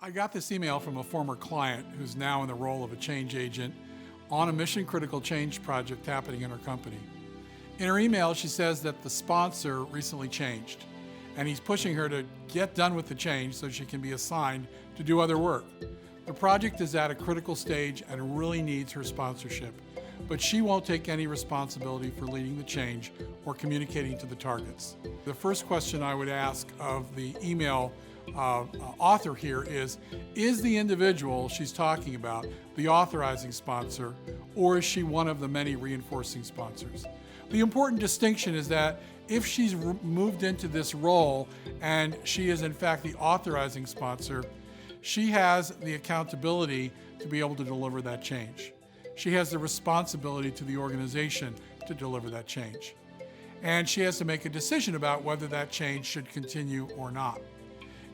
I got this email from a former client who's now in the role of a change agent on a mission-critical change project happening in her company. In her email, she says that the sponsor recently changed, and he's pushing her to get done with the change so she can be assigned to do other work. The project is at a critical stage and really needs her sponsorship, but she won't take any responsibility for leading the change or communicating to the targets. The first question I would ask of the email author here is the individual she's talking about the authorizing sponsor, or is she one of the many reinforcing sponsors? The important distinction is that if she's moved into this role and she is in fact the authorizing sponsor, she has the accountability to be able to deliver that change. She has the responsibility to the organization to deliver that change. And she has to make a decision about whether that change should continue or not.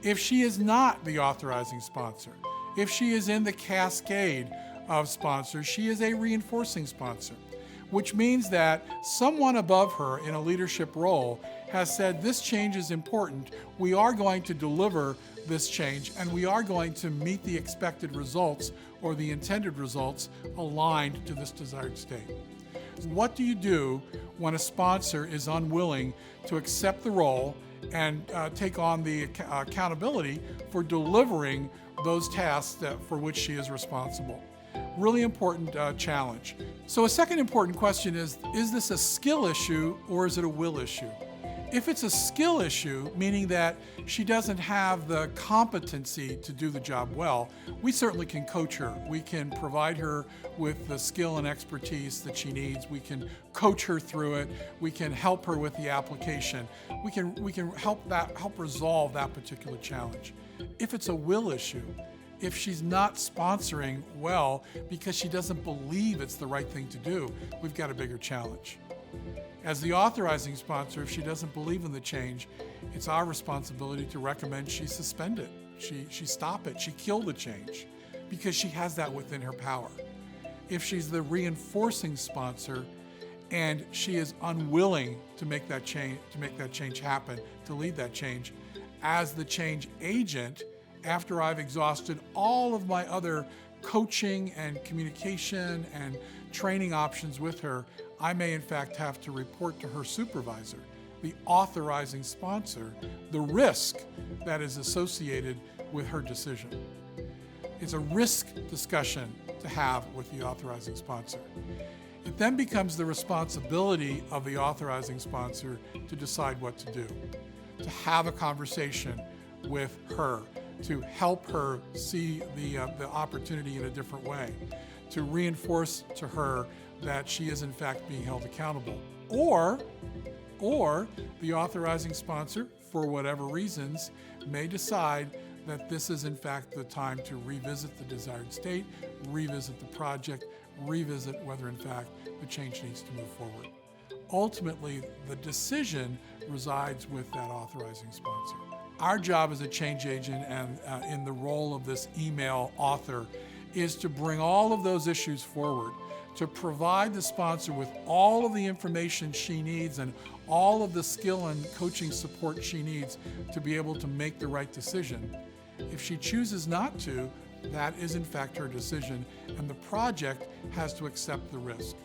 If she is not the authorizing sponsor, if she is in the cascade of sponsors, she is a reinforcing sponsor, which means that someone above her in a leadership role has said this change is important, we are going to deliver this change, and we are going to meet the expected results or the intended results aligned to this desired state. What do you do when a sponsor is unwilling to accept the role and take on the accountability for delivering those tasks for which she is responsible? Really important challenge. So a second important question is this a skill issue or is it a will issue? If it's a skill issue, meaning that she doesn't have the competency to do the job well, we certainly can coach her. We can provide her with the skill and expertise that she needs. We can coach her through it. We can help her with the application. We can help resolve that particular challenge. If it's a will issue, if she's not sponsoring well because she doesn't believe it's the right thing to do, we've got a bigger challenge. As the authorizing sponsor, if she doesn't believe in the change, it's our responsibility to recommend she suspend it, she stop it, she kill the change, because she has that within her power. If she's the reinforcing sponsor and she is unwilling to make that change happen, to lead that change, as the change agent, after I've exhausted all of my other coaching and communication and training options with her, I may in fact have to report to her supervisor, the authorizing sponsor, the risk that is associated with her decision. It's a risk discussion to have with the authorizing sponsor. It then becomes the responsibility of the authorizing sponsor to decide what to do, to have a conversation with her, to help her see the opportunity in a different way, to reinforce to her that she is in fact being held accountable. Or the authorizing sponsor, for whatever reasons, may decide that this is in fact the time to revisit the desired state, revisit the project, revisit whether in fact the change needs to move forward. Ultimately, the decision resides with that authorizing sponsor. Our job as a change agent and in the role of this email author is to bring all of those issues forward, to provide the sponsor with all of the information she needs and all of the skill and coaching support she needs to be able to make the right decision. If she chooses not to, that is in fact her decision, and the project has to accept the risk.